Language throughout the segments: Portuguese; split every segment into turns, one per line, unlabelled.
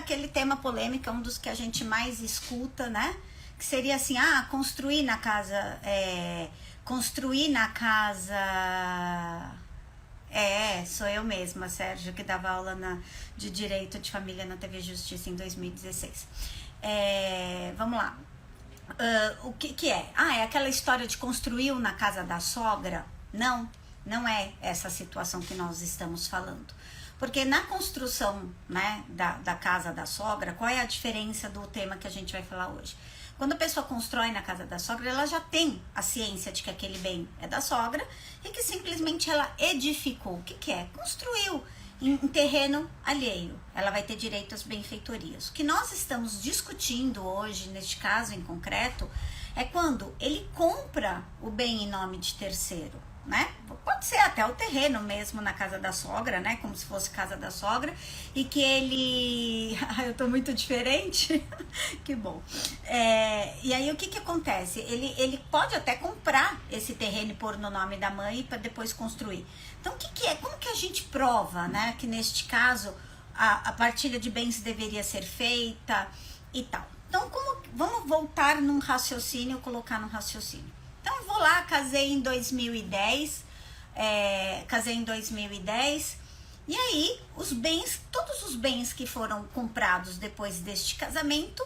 aquele tema polêmico, é um dos que a gente mais escuta, né? Que seria assim, construir na casa... sou eu mesma, Sérgio, que dava aula de Direito de Família na TV Justiça em 2016. Vamos lá. O que é? É aquela história de construir na casa da sogra? Não é essa situação que nós estamos falando. Porque na construção, né, da casa da sogra, qual é a diferença do tema que a gente vai falar hoje? Quando a pessoa constrói na casa da sogra, ela já tem a ciência de que aquele bem é da sogra e que simplesmente ela edificou. O que é? Construiu em terreno alheio. Ela vai ter direito às benfeitorias. O que nós estamos discutindo hoje, neste caso em concreto, é quando ele compra o bem em nome de terceiro, né? Pode ser até o terreno mesmo na casa da sogra, né? Como se fosse casa da sogra, e que ele... eu tô muito diferente? Que bom. E aí o que acontece? Ele pode até comprar esse terreno e pôr no nome da mãe para depois construir. Então o que é? Como que a gente prova, né? Que neste caso a partilha de bens deveria ser feita e tal. Então vamos voltar num raciocínio, colocar num raciocínio. Então eu vou lá, casei em 2010, e aí todos os bens que foram comprados depois deste casamento,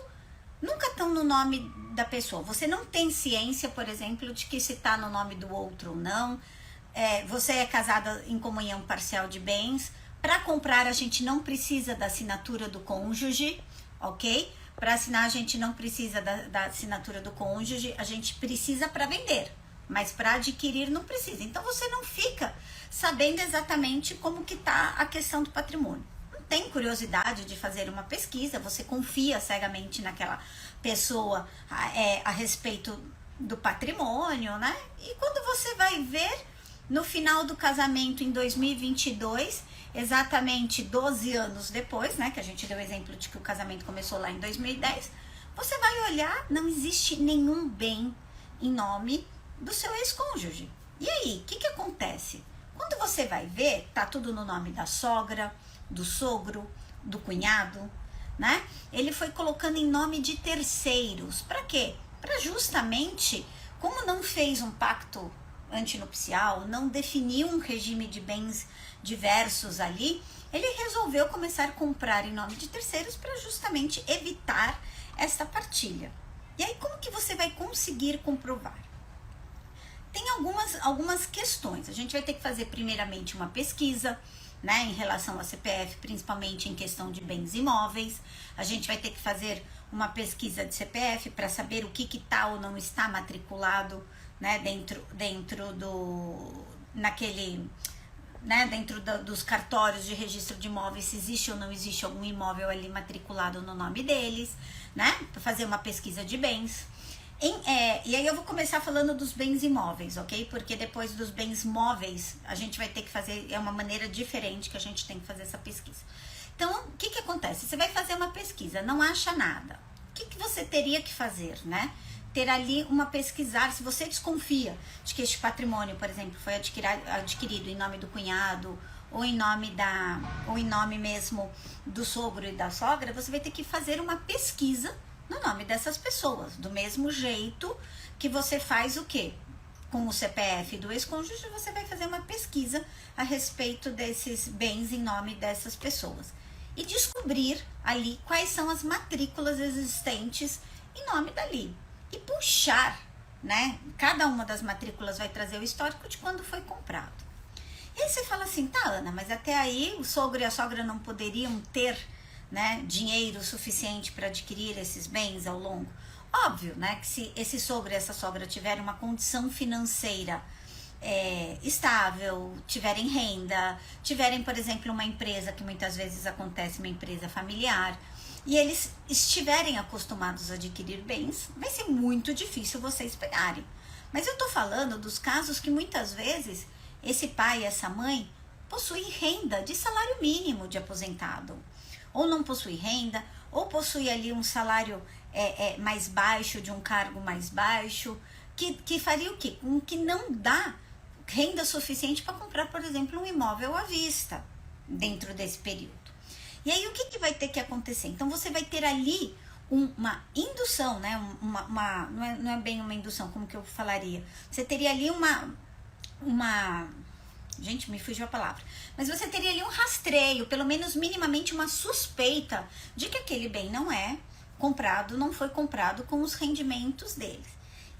nunca estão no nome da pessoa. Você não tem ciência, por exemplo, de que se está no nome do outro ou não. Você é casada em comunhão parcial de bens. Para comprar, a gente não precisa da assinatura do cônjuge, ok? Para assinar, a gente não precisa da assinatura do cônjuge, a gente precisa para vender, mas para adquirir não precisa. Então, você não fica sabendo exatamente como que está a questão do patrimônio. Não tem curiosidade de fazer uma pesquisa, você confia cegamente naquela pessoa a respeito do patrimônio, né? E quando você vai ver, no final do casamento, em 2022... exatamente 12 anos depois, né, que a gente deu o exemplo de que o casamento começou lá em 2010, você vai olhar, não existe nenhum bem em nome do seu ex-cônjuge. E aí, o que acontece? Quando você vai ver, tá tudo no nome da sogra, do sogro, do cunhado, né? Ele foi colocando em nome de terceiros. Para quê? Para justamente, como não fez um pacto antinupcial, não definiu um regime de bens diversos ali, ele resolveu começar a comprar em nome de terceiros para justamente evitar essa partilha. E aí, como que você vai conseguir comprovar? Tem algumas questões. A gente vai ter que fazer primeiramente uma pesquisa, né, em relação ao CPF, principalmente em questão de bens imóveis. A gente vai ter que fazer uma pesquisa de CPF para saber o que está ou não está matriculado, né, dentro dos cartórios de registro de imóveis, se existe ou não existe algum imóvel ali matriculado no nome deles, né, para fazer uma pesquisa de bens. E aí eu vou começar falando dos bens imóveis, ok? Porque depois dos bens móveis, a gente vai ter que fazer, uma maneira diferente que a gente tem que fazer essa pesquisa. Então, o que acontece? Você vai fazer uma pesquisa, não acha nada. O que você teria que fazer, né? Ter ali pesquisar, se você desconfia de que este patrimônio, por exemplo, foi adquirido em nome do cunhado, ou em nome mesmo do sogro e da sogra, você vai ter que fazer uma pesquisa no nome dessas pessoas, do mesmo jeito que você faz o quê? Com o CPF do ex-cônjuge, você vai fazer uma pesquisa a respeito desses bens em nome dessas pessoas e descobrir ali quais são as matrículas existentes em nome dali e puxar, né? Cada uma das matrículas vai trazer o histórico de quando foi comprado. E aí você fala assim, tá, Ana, mas até aí o sogro e a sogra não poderiam ter, né, dinheiro suficiente para adquirir esses bens ao longo? Óbvio, né, que se esse sogro e essa sogra tiverem uma condição financeira estável, tiverem renda, tiverem, por exemplo, uma empresa, que muitas vezes acontece, uma empresa familiar, e eles estiverem acostumados a adquirir bens, vai ser muito difícil vocês pegarem. Mas eu tô falando dos casos que muitas vezes esse pai e essa mãe possuem renda de salário mínimo de aposentado, ou não possui renda, ou possui ali um salário mais baixo, de um cargo mais baixo, que faria o quê? Que não dá renda suficiente para comprar, por exemplo, um imóvel à vista dentro desse período. E aí o que vai ter que acontecer? Então você vai ter ali uma indução, né? Não é bem uma indução, como que eu falaria? Você teria ali gente, me fugiu a palavra. Mas você teria ali um rastreio, pelo menos minimamente uma suspeita de que aquele bem não foi comprado com os rendimentos deles.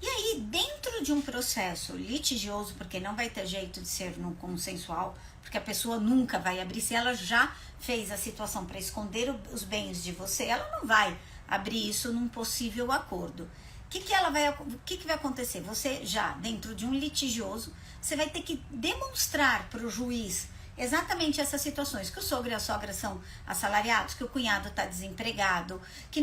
E aí, dentro de um processo litigioso, porque não vai ter jeito de ser no consensual, porque a pessoa nunca vai abrir, se ela já fez a situação para esconder os bens de você, ela não vai abrir isso num possível acordo. O que vai acontecer? Você já, dentro de um litigioso, você vai ter que demonstrar para o juiz exatamente essas situações, que o sogro e a sogra são assalariados, que o cunhado está desempregado, que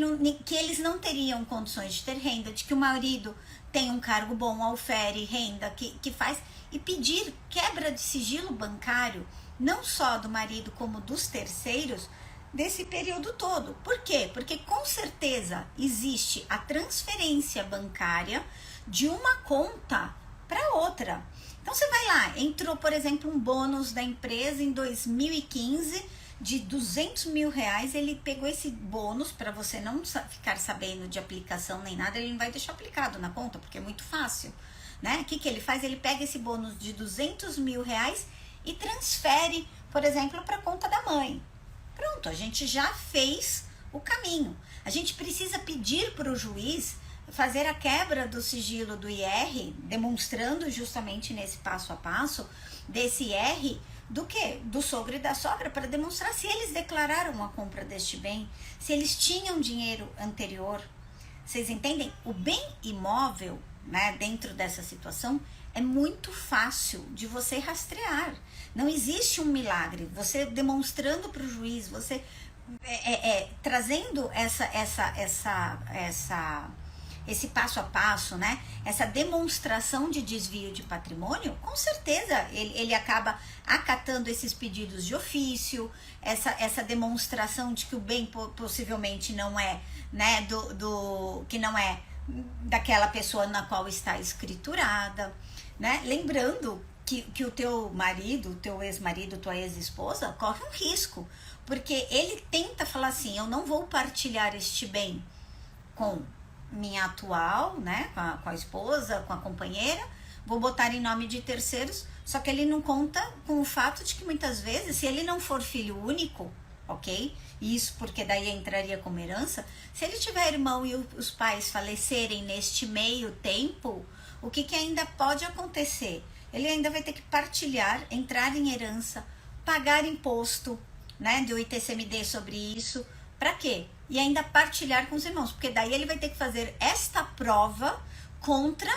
eles não teriam condições de ter renda, de que o marido tem um cargo bom, aufere renda, que faz, e pedir quebra de sigilo bancário, não só do marido como dos terceiros, desse período todo. Por quê? Porque com certeza existe a transferência bancária de uma conta para outra. Então você vai lá, entrou, por exemplo, um bônus da empresa em 2015 de 200 mil reais, ele pegou esse bônus, para você não ficar sabendo de aplicação nem nada, ele não vai deixar aplicado na conta, porque é muito fácil, né? O que ele faz? Ele pega esse bônus de 200 mil reais e transfere, por exemplo, para a conta da mãe. Pronto, a gente já fez o caminho. A gente precisa pedir para o juiz fazer a quebra do sigilo do IR, demonstrando justamente nesse passo a passo desse IR do quê? Do sogro e da sogra, para demonstrar se eles declararam a compra deste bem, se eles tinham dinheiro anterior. Vocês entendem? O bem imóvel, né, dentro dessa situação, é muito fácil de você rastrear. Não existe um milagre. Você demonstrando para o juiz, você trazendo esse passo a passo, né? Essa demonstração de desvio de patrimônio, com certeza ele acaba acatando esses pedidos de ofício, essa demonstração de que o bem possivelmente não é, né, que não é daquela pessoa na qual está escriturada, né? Lembrando que o teu marido, o teu ex-marido, tua ex-esposa corre um risco, porque ele tenta falar assim: eu não vou partilhar este bem com minha atual, né, com a esposa, com a companheira, vou botar em nome de terceiros, só que ele não conta com o fato de que muitas vezes, se ele não for filho único, ok? Isso porque daí entraria como herança. Se ele tiver irmão e os pais falecerem neste meio tempo, o que ainda pode acontecer? Ele ainda vai ter que partilhar, entrar em herança, pagar imposto, né, do ITCMD sobre isso. Para quê? E ainda partilhar com os irmãos, porque daí ele vai ter que fazer esta prova contra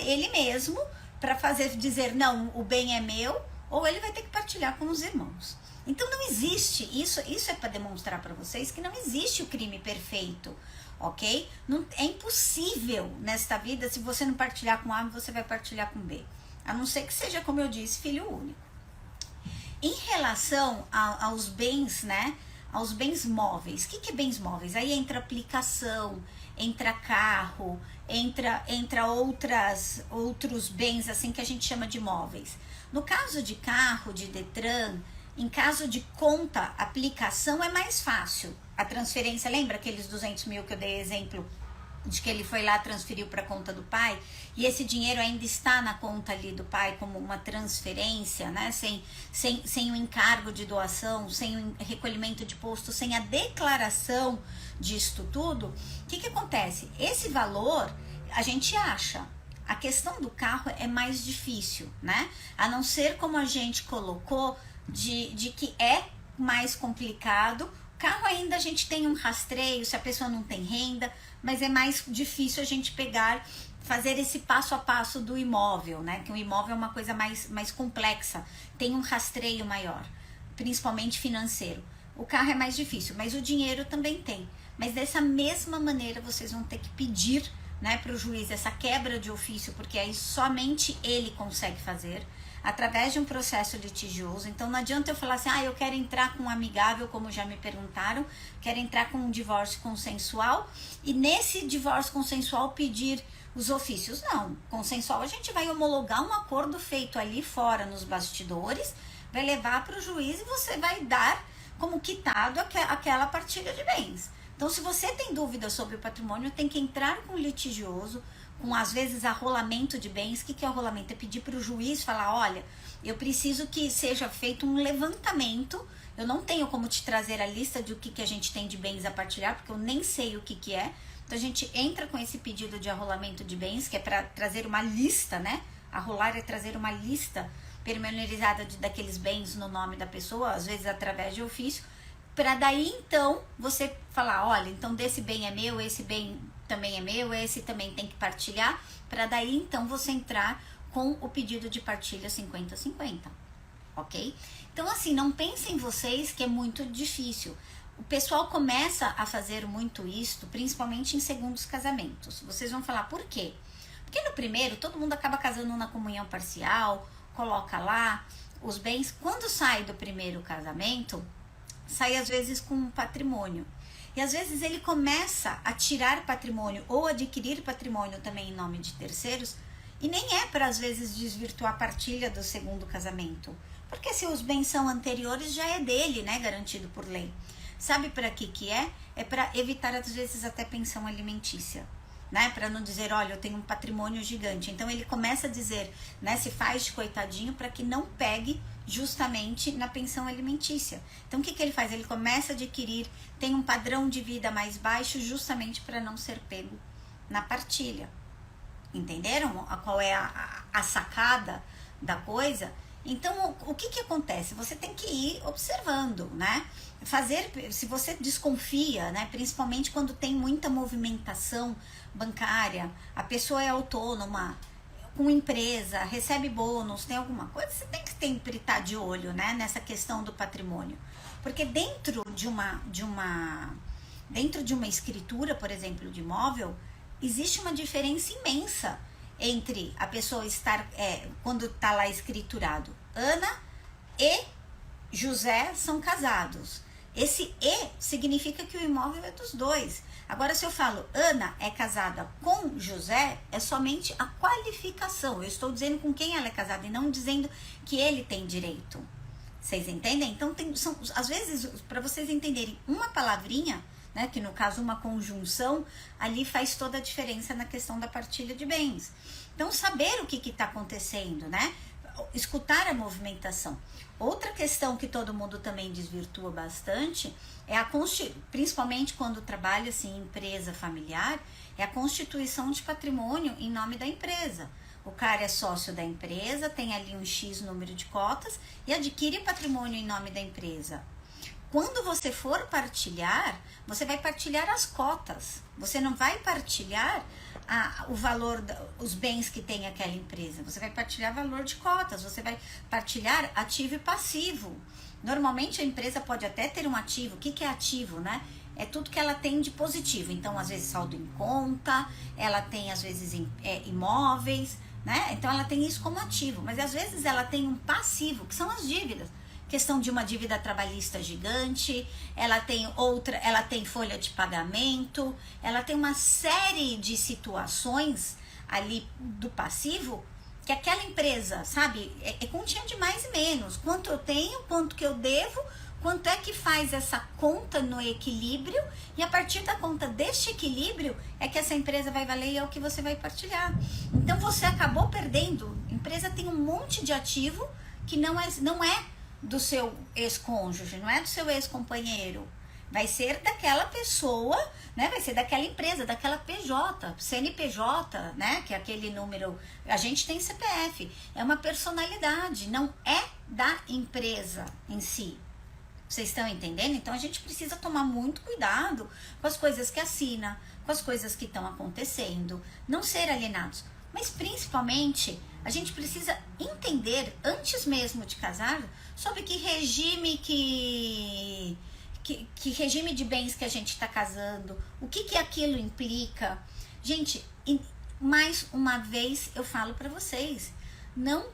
ele mesmo, para dizer, não, o bem é meu, ou ele vai ter que partilhar com os irmãos. Então não existe, isso é para demonstrar para vocês que não existe o crime perfeito, ok? Não, é impossível nesta vida, se você não partilhar com A, você vai partilhar com B, a não ser que seja, como eu disse, filho único. Em relação aos bens, né, aos bens móveis, o que é bens móveis? Aí entra aplicação, entra carro, entra outros bens assim que a gente chama de móveis. No caso de carro, de Detran, em caso de conta, aplicação é mais fácil. A transferência, lembra aqueles 200 mil que eu dei exemplo de que ele foi lá, transferiu para a conta do pai, e esse dinheiro ainda está na conta ali do pai como uma transferência, né? Sem o encargo de doação, sem o recolhimento de imposto, sem a declaração disto tudo. O que acontece? Esse valor a gente acha. A questão do carro é mais difícil, né? A não ser como a gente colocou, de que é mais complicado. Carro ainda a gente tem um rastreio se a pessoa não tem renda, mas é mais difícil a gente fazer esse passo a passo do imóvel, né? Que o imóvel é uma coisa mais complexa, tem um rastreio maior, principalmente financeiro. O carro é mais difícil, mas o dinheiro também tem. Mas dessa mesma maneira vocês vão ter que pedir, né, para o juiz essa quebra de ofício, porque aí somente ele consegue fazer, através de um processo litigioso. Então não adianta eu falar assim, eu quero entrar com um amigável, como já me perguntaram, quero entrar com um divórcio consensual, e nesse divórcio consensual pedir os ofícios. Não, consensual a gente vai homologar um acordo feito ali fora nos bastidores, vai levar para o juiz e você vai dar como quitado aquela partilha de bens. Então, se você tem dúvidas sobre o patrimônio, tem que entrar com o litigioso, com às vezes arrolamento de bens. O que é arrolamento? É pedir para o juiz falar, olha, eu preciso que seja feito um levantamento, eu não tenho como te trazer a lista de o que a gente tem de bens a partilhar, porque eu nem sei o que é. Então a gente entra com esse pedido de arrolamento de bens, que é para trazer uma lista, né? Arrolar é trazer uma lista pormenorizada daqueles bens no nome da pessoa, às vezes através de ofício, para daí então você falar, olha, então desse bem é meu, esse bem também é meu, esse também tem que partilhar, para daí então você entrar com o pedido de partilha 50-50, ok? Então assim, não pensem vocês que é muito difícil. O pessoal começa a fazer muito isto, principalmente em segundos casamentos. Vocês vão falar, por quê? Porque no primeiro, todo mundo acaba casando na comunhão parcial, coloca lá os bens. Quando sai do primeiro casamento, sai às vezes com um patrimônio. E às vezes ele começa a tirar patrimônio ou adquirir patrimônio também em nome de terceiros, e nem é para às vezes desvirtuar a partilha do segundo casamento. Porque se os bens são anteriores, já é dele, né, garantido por lei. Sabe para que é? É para evitar às vezes até pensão alimentícia, né? Para não dizer, olha, eu tenho um patrimônio gigante. Então ele começa a dizer, né, se faz de coitadinho para que não pegue justamente na pensão alimentícia. Então o que ele faz? Ele começa a adquirir, tem um padrão de vida mais baixo justamente para não ser pego na partilha. Entenderam qual é a sacada da coisa? Então, o que acontece? Você tem que ir observando, né? Se você desconfia, né? Principalmente quando tem muita movimentação bancária, a pessoa é autônoma, com empresa, recebe bônus, tem alguma coisa, você tem que sempre estar de olho, né? Nessa questão do patrimônio. Porque dentro de uma escritura, por exemplo, de imóvel, existe uma diferença imensa entre a pessoa estar, quando está lá escriturado, Ana e José são casados. Esse "e" significa que o imóvel é dos dois. Agora, se eu falo Ana é casada com José, é somente a qualificação. Eu estou dizendo com quem ela é casada e não dizendo que ele tem direito. Vocês entendem? Então, às vezes, para vocês entenderem uma palavrinha, né, que no caso uma conjunção, ali faz toda a diferença na questão da partilha de bens. Então, saber o que está acontecendo, né? Escutar a movimentação. Outra questão que todo mundo também desvirtua bastante é principalmente quando trabalha assim, em empresa familiar, é a constituição de patrimônio em nome da empresa. O cara é sócio da empresa, tem ali um X número de cotas e adquire patrimônio em nome da empresa. Quando você for partilhar, você vai partilhar as cotas. Você não vai partilhar o valor, os bens que tem aquela empresa. Você vai partilhar valor de cotas. Você vai partilhar ativo e passivo. Normalmente a empresa pode até ter um ativo. O que é ativo, né? É tudo que ela tem de positivo. Então, às vezes, saldo em conta, ela tem, às vezes, imóveis, né? Então, ela tem isso como ativo. Mas, às vezes, ela tem um passivo, que são as dívidas. Questão de uma dívida trabalhista gigante, ela tem folha de pagamento, ela tem uma série de situações ali do passivo que aquela empresa, sabe, é continha de mais e menos. Quanto eu tenho, quanto que eu devo, quanto é que faz essa conta no equilíbrio, e a partir da conta deste equilíbrio é que essa empresa vai valer e é o que você vai partilhar. Então você acabou perdendo. A empresa tem um monte de ativo que não é do seu ex-cônjuge, não é do seu ex-companheiro. Vai ser daquela pessoa, né? Vai ser daquela empresa, daquela PJ, CNPJ, né? Que é aquele número. A gente tem CPF. É uma personalidade, não é da empresa em si. Vocês estão entendendo? Então a gente precisa tomar muito cuidado com as coisas que assina, com as coisas que estão acontecendo, não ser alienados. Mas principalmente a gente precisa entender, antes mesmo de casar, sobre que regime que regime de bens que a gente está casando, o que aquilo implica. Gente, mais uma vez eu falo para vocês, não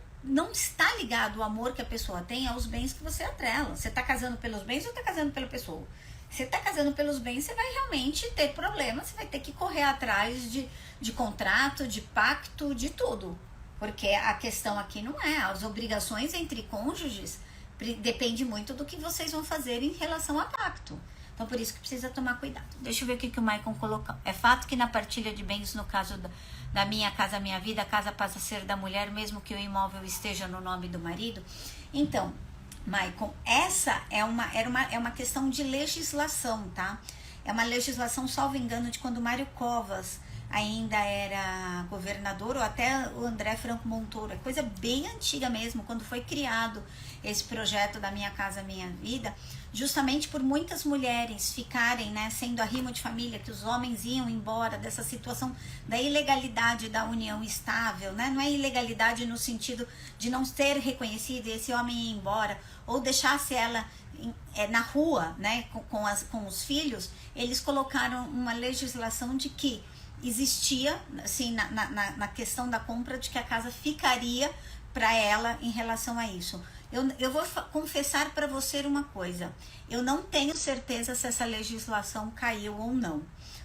está ligado o amor que a pessoa tem aos bens que você atrela. Você está casando pelos bens ou está casando pela pessoa? Você está casando pelos bens, você vai realmente ter problemas, você vai ter que correr atrás de contrato, de pacto, de tudo. Porque a questão aqui não é, as obrigações entre cônjuges Depende muito do que vocês vão fazer em relação a pacto. Então, por isso que precisa tomar cuidado. Deixa eu ver o que o Maicon colocou. É fato que na partilha de bens, no caso da Minha Casa Minha Vida, a casa passa a ser da mulher, mesmo que o imóvel esteja no nome do marido? Então, Maicon, essa é uma questão de legislação, tá? É uma legislação, salvo engano, de quando Mário Covas ainda era governador, ou até o André Franco Montoro. É coisa bem antiga mesmo, quando foi criado esse projeto da Minha Casa Minha Vida, justamente por muitas mulheres ficarem, né, sendo arrimo de família, que os homens iam embora dessa situação da ilegalidade da união estável, né? Não é ilegalidade no sentido de não ser reconhecido e esse homem ir embora, ou deixasse ela na rua, né, com os filhos. Eles colocaram uma legislação de que existia, assim, na questão da compra, de que a casa ficaria para ela em relação a isso. Eu vou confessar para você uma coisa, eu não tenho certeza se essa legislação caiu ou não,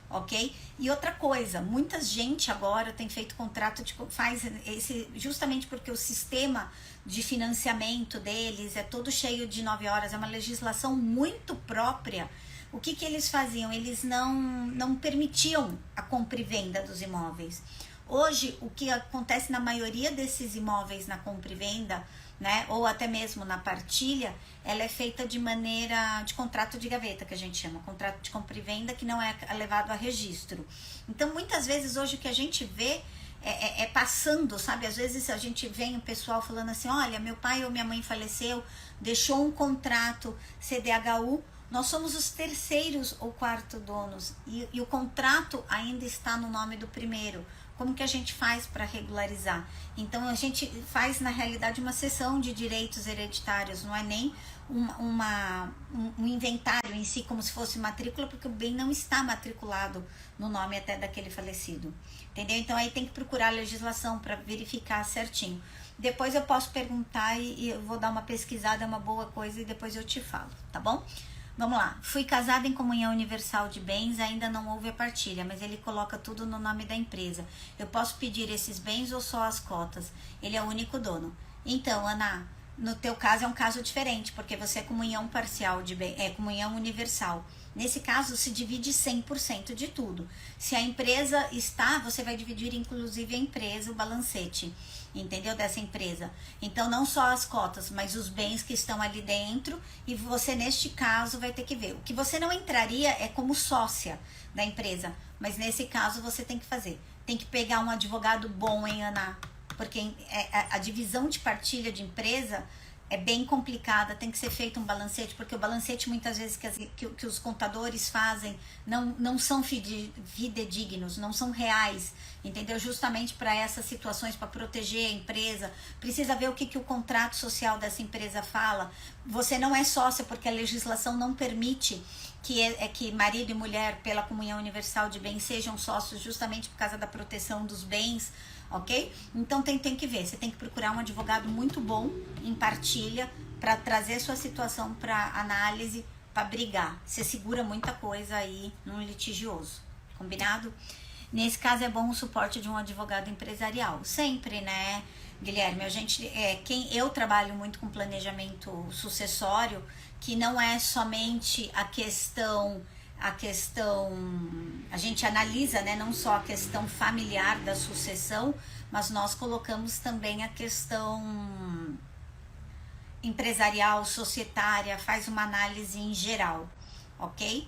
ok? E outra coisa, muita gente agora tem feito contrato, faz esse, justamente porque o sistema de financiamento deles é todo cheio de 9 horas, é uma legislação muito própria. O que eles faziam? Eles não permitiam a compra e venda dos imóveis. Hoje, o que acontece na maioria desses imóveis na compra e venda, né, ou até mesmo na partilha, ela é feita de maneira de contrato de gaveta, que a gente chama, contrato de compra e venda, que não é levado a registro. Então, muitas vezes, hoje, o que a gente vê é passando, sabe? Às vezes a gente vê o pessoal falando assim, olha, meu pai ou minha mãe faleceu, deixou um contrato CDHU, nós somos os terceiros ou quarto donos e o contrato ainda está no nome do primeiro. Como que a gente faz para regularizar? Então, a gente faz, na realidade, uma cessão de direitos hereditários, não é nem um inventário em si, como se fosse matrícula, porque o bem não está matriculado no nome até daquele falecido. Entendeu? Então, aí tem que procurar a legislação para verificar certinho. Depois eu posso perguntar e eu vou dar uma pesquisada, é uma boa coisa, e depois eu te falo, tá bom? Vamos lá, fui casada em comunhão universal de bens, ainda não houve a partilha, mas ele coloca tudo no nome da empresa. Eu posso pedir esses bens ou só as cotas? Ele é o único dono. Então, Ana, no teu caso é um caso diferente, porque você é comunhão parcial de bens, é comunhão universal. Nesse caso, se divide 100% de tudo. Se a empresa está, você vai dividir inclusive a empresa, o balancete, entendeu? Dessa empresa. Então, não só as cotas, mas os bens que estão ali dentro, e você, neste caso, vai ter que ver. O que você não entraria é como sócia da empresa, mas nesse caso você tem que fazer. Tem que pegar um advogado bom, hein, Ana? Porque a divisão de partilha de empresa é bem complicada, tem que ser feito um balancete, porque o balancete muitas vezes que os contadores fazem não são fidedignos, não são reais, entendeu? Justamente para essas situações, para proteger a empresa, precisa ver o que o contrato social dessa empresa fala. Você não é sócia porque a legislação não permite que marido e mulher, pela comunhão universal de bens, sejam sócios, justamente por causa da proteção dos bens, ok? Então tem que ver, você tem que procurar um advogado muito bom em partilha para trazer sua situação para análise, para brigar. Você segura muita coisa aí num litigioso, combinado? Nesse caso é bom o suporte de um advogado empresarial, sempre, né, Guilherme? Eu trabalho muito com planejamento sucessório, que não é somente a gente analisa, né, não só a questão familiar da sucessão, mas nós colocamos também a questão empresarial, societária, faz uma análise em geral, ok?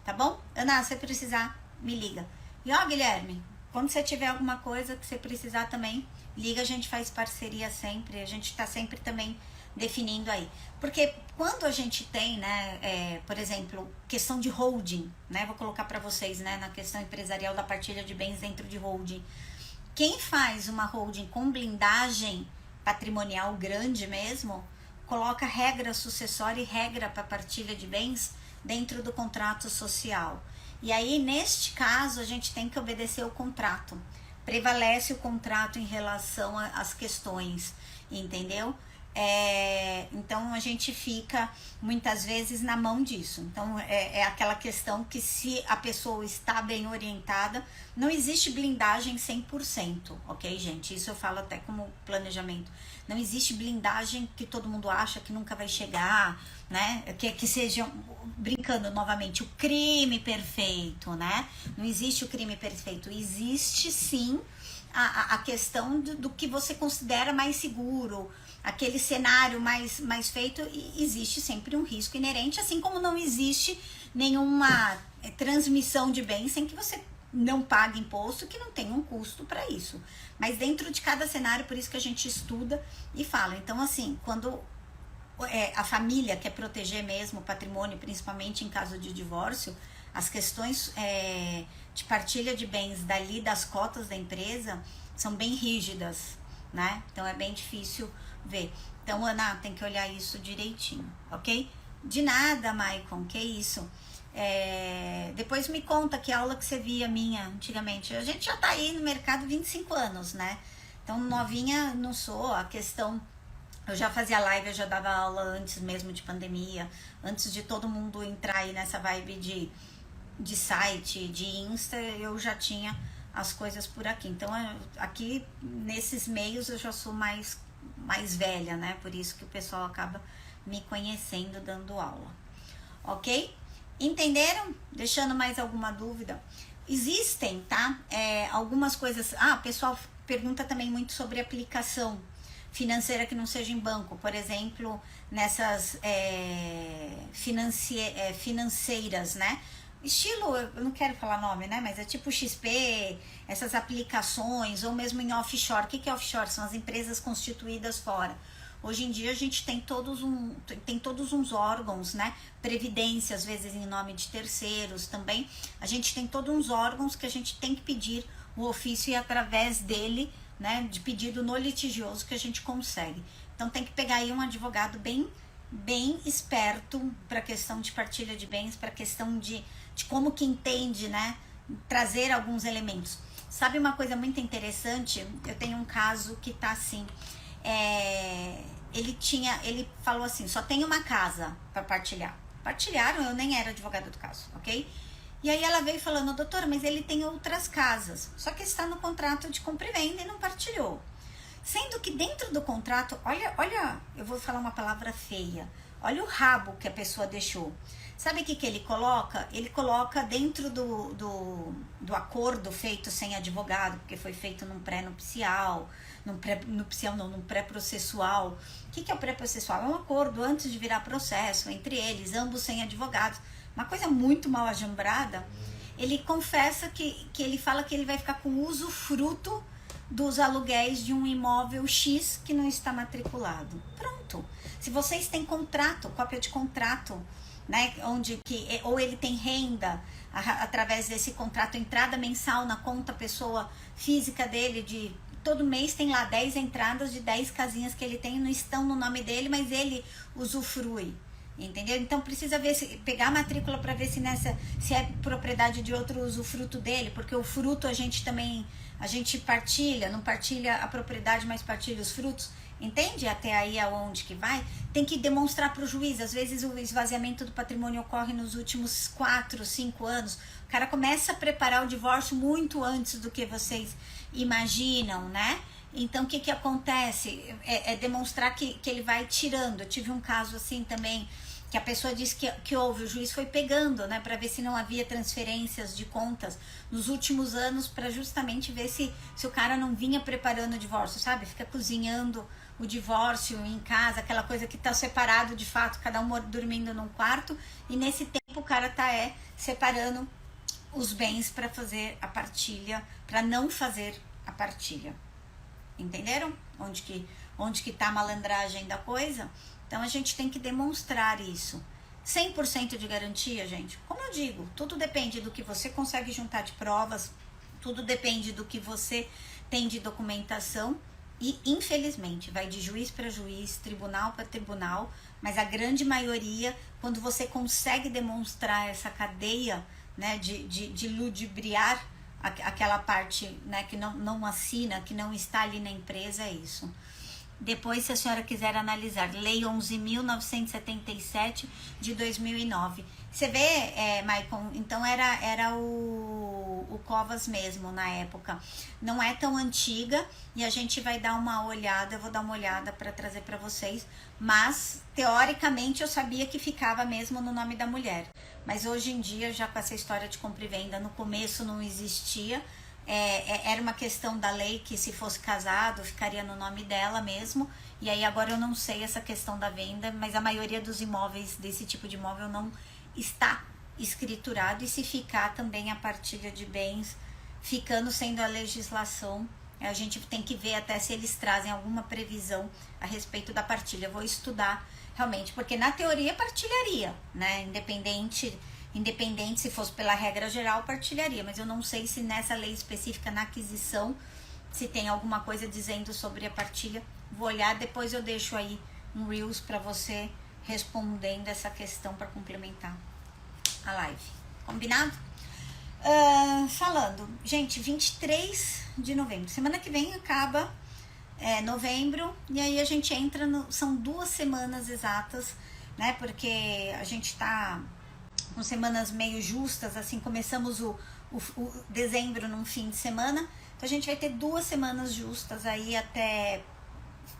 Tá bom? Ana, se precisar, me liga. E ó, Guilherme, quando você tiver alguma coisa que você precisar também, liga, a gente faz parceria sempre, a gente tá sempre também definindo aí. Porque quando a gente tem, né, por exemplo, questão de holding, né, vou colocar para vocês, né, na questão empresarial da partilha de bens dentro de holding, quem faz uma holding com blindagem patrimonial grande mesmo, coloca regra sucessória e regra para partilha de bens dentro do contrato social. E aí, neste caso, a gente tem que obedecer o contrato. Prevalece o contrato em relação às questões, entendeu? Então a gente fica muitas vezes na mão disso. Então é aquela questão que, se a pessoa está bem orientada, não existe blindagem 100%, ok, gente? Isso eu falo até como planejamento. Não existe blindagem que todo mundo acha que nunca vai chegar, né? Que seja, brincando novamente, o crime perfeito, né? Não existe o crime perfeito. Existe sim a questão do que você considera mais seguro, aquele cenário mais feito. E existe sempre um risco inerente, assim como não existe nenhuma transmissão de bens sem que você não pague imposto, que não tem um custo para isso. Mas dentro de cada cenário, por isso que a gente estuda e fala. Então, assim, quando a família quer proteger mesmo o patrimônio, principalmente em caso de divórcio, as questões de partilha de bens dali das cotas da empresa são bem rígidas, né? Então é bem difícil ver. Então, Ana, tem que olhar isso direitinho, ok? De nada, Maicon, que isso? Depois me conta que aula que você via minha antigamente. A gente já tá aí no mercado 25 anos, né? Então, novinha não sou. A questão, eu já fazia live, eu já dava aula antes mesmo de pandemia, antes de todo mundo entrar aí nessa vibe de site, de Insta, eu já tinha as coisas por aqui. Então, aqui nesses meios eu já sou mais velha, né? Por isso que o pessoal acaba me conhecendo dando aula, ok? Entenderam? Deixando mais alguma dúvida? Existem, tá? Algumas coisas. O pessoal pergunta também muito sobre aplicação financeira que não seja em banco. Por exemplo, nessas financeiras, né? Estilo, eu não quero falar nome, né? Mas é tipo XP, essas aplicações, ou mesmo em offshore. O que é offshore? São as empresas constituídas fora. Hoje em dia a gente tem todos uns órgãos, né? Previdência, às vezes em nome de terceiros também. A gente tem todos uns órgãos que a gente tem que pedir o ofício, e através dele, né, de pedido no litigioso, que a gente consegue. Então tem que pegar aí um advogado bem esperto para a questão de partilha de bens, para a questão de como que entende, né? Trazer alguns elementos. Sabe uma coisa muito interessante? Eu tenho um caso que tá assim... Ele falou assim, só tem uma casa para partilhar. Partilharam, eu nem era advogada do caso, ok? E aí ela veio falando, doutora, mas ele tem outras casas, só que está no contrato de compra e venda e não partilhou. Sendo que dentro do contrato, olha, eu vou falar uma palavra feia, olha o rabo que a pessoa deixou. Sabe o que ele coloca? Ele coloca dentro do acordo feito sem advogado, porque foi feito num pré-nupcial, num pré-processual. O que é o pré-processual? É um acordo antes de virar processo entre eles, ambos sem advogados. Uma coisa muito mal ajambrada. Ele confessa que ele fala que ele vai ficar com o usufruto dos aluguéis de um imóvel X que não está matriculado. Pronto. Se vocês têm contrato, cópia de contrato, né, ou ele tem renda através desse contrato, entrada mensal na conta pessoa física dele, de todo mês tem lá 10 entradas de 10 casinhas que ele tem, não estão no nome dele, mas ele usufrui. Entendeu? Então precisa ver, pegar a matrícula para ver se é propriedade de outro usufruto dele, porque o fruto a gente partilha, não partilha a propriedade, mas partilha os frutos. Entende até aí aonde que vai? Tem que demonstrar para o juiz. Às vezes o esvaziamento do patrimônio ocorre nos últimos 4, 5 anos. O cara começa a preparar o divórcio muito antes do que vocês imaginam, né? Então, o que acontece? É demonstrar que ele vai tirando. Eu tive um caso assim também, que a pessoa disse que houve, o juiz foi pegando, né, para ver se não havia transferências de contas nos últimos anos, para justamente ver se o cara não vinha preparando o divórcio, sabe? Fica cozinhando o divórcio em casa, aquela coisa que tá separado de fato, cada um dormindo num quarto, e nesse tempo o cara tá separando os bens para fazer a partilha, para não fazer a partilha. Entenderam? Onde que tá a malandragem da coisa? Então a gente tem que demonstrar isso. 100% de garantia, gente. Como eu digo, tudo depende do que você consegue juntar de provas, tudo depende do que você tem de documentação e, infelizmente, vai de juiz para juiz, tribunal para tribunal, mas a grande maioria, quando você consegue demonstrar essa cadeia, né, de ludibriar aquela parte, né, que não assina, que não está ali na empresa, é isso.
Depois, se a senhora quiser analisar, Lei 11.977 de 2009.
Você vê, Maicon, então era o Covas mesmo na época. Não é tão antiga e a gente vai dar uma olhada, eu vou dar uma olhada para trazer para vocês. Mas, teoricamente, eu sabia que ficava mesmo no nome da mulher. Mas hoje em dia, já com essa história de compra e venda, no começo não existia. Era uma questão da lei que se fosse casado ficaria no nome dela mesmo, e aí agora eu não sei essa questão da venda, mas a maioria dos imóveis desse tipo de imóvel não está escriturado, e se ficar também a partilha de bens ficando sendo a legislação, a gente tem que ver até se eles trazem alguma previsão a respeito da partilha. Eu vou estudar realmente, porque na teoria partilharia, né, independente se fosse pela regra geral, partilharia, mas eu não sei se nessa lei específica, na aquisição, se tem alguma coisa dizendo sobre a partilha. Vou olhar, depois eu deixo aí um Reels para você respondendo essa questão para complementar a live. Combinado? Falando, gente, 23 de novembro, semana que vem acaba novembro, e aí a gente entra são 2 semanas exatas, né, porque a gente tá com semanas meio justas, assim, começamos o dezembro num fim de semana, então a gente vai ter 2 semanas justas aí até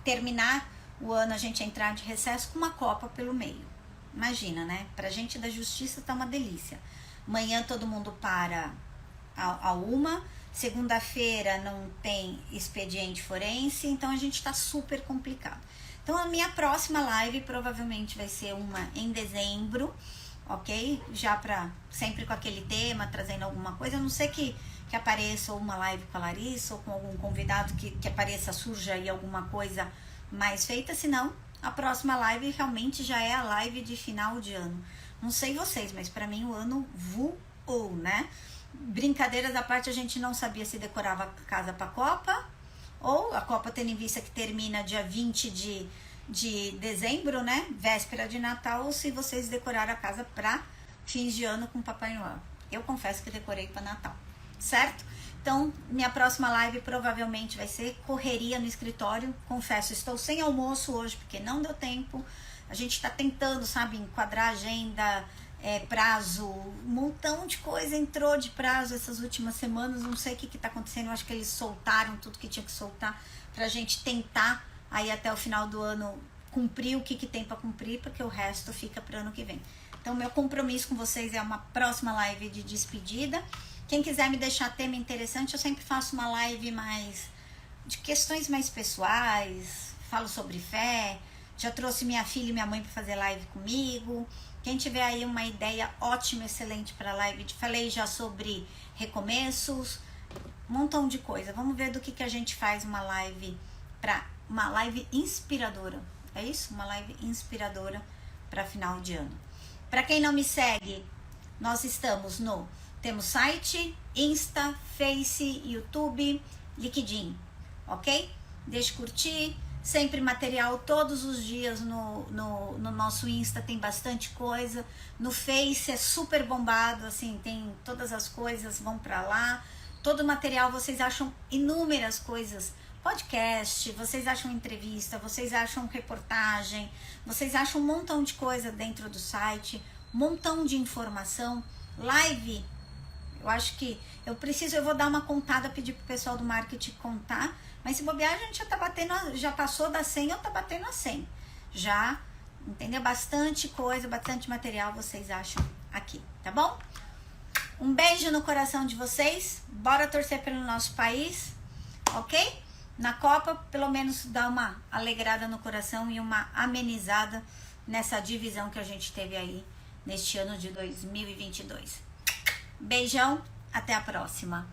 terminar o ano, a gente entrar de recesso com uma Copa pelo meio. Imagina, né? Pra gente da justiça tá uma delícia. Amanhã todo mundo para a 1, segunda-feira não tem expediente forense, então a gente tá super complicado. Então a minha próxima live provavelmente vai ser uma em dezembro, ok? Já sempre com aquele tema, trazendo alguma coisa. A não ser que apareça uma live com a Larissa ou com algum convidado que apareça, surja aí alguma coisa mais feita. Senão, a próxima live realmente já é a live de final de ano. Não sei vocês, mas para mim o ano voou, né? Brincadeiras à parte, a gente não sabia se decorava a casa para a Copa, ou a Copa tendo em vista que termina dia 20 de dezembro, né, véspera de Natal, ou se vocês decoraram a casa para fins de ano com Papai Noel. Eu confesso que decorei para Natal, certo? Então, minha próxima live provavelmente vai ser correria no escritório. Confesso, estou sem almoço hoje porque não deu tempo. A gente está tentando, sabe, enquadrar agenda, prazo, um montão de coisa entrou de prazo essas últimas semanas. Não sei o que está acontecendo, eu acho que eles soltaram tudo que tinha que soltar para a gente tentar aí até o final do ano cumprir o que tem para cumprir, porque o resto fica para ano que vem. Então, meu compromisso com vocês é uma próxima live de despedida. Quem quiser me deixar tema interessante, eu sempre faço uma live mais de questões mais pessoais, falo sobre fé. Já trouxe minha filha e minha mãe para fazer live comigo. Quem tiver aí uma ideia ótima, excelente para live, falei já sobre recomeços, um montão de coisa. Vamos ver do que a gente faz uma live inspiradora. É isso? Uma live inspiradora para final de ano. Para quem não me segue, nós estamos temos site, Insta, Face, YouTube, LinkedIn, ok? Deixe curtir, sempre material todos os dias no nosso Insta, tem bastante coisa. No Face é super bombado, assim, tem todas as coisas, vão para lá. Todo o material, vocês acham inúmeras coisas, podcast, vocês acham entrevista, vocês acham reportagem, vocês acham um montão de coisa dentro do site, um montão de informação, live. Eu acho que eu vou dar uma contada, pedir pro pessoal do marketing contar, mas se bobear a gente já tá batendo, já passou da 100, eu tá batendo a 100. Já, entendeu? Bastante coisa, bastante material vocês acham aqui, tá bom? Um beijo no coração de vocês, bora torcer pelo nosso país, ok? Na Copa, pelo menos dá uma alegrada no coração e uma amenizada nessa divisão que a gente teve aí neste ano de 2022. Beijão, até a próxima.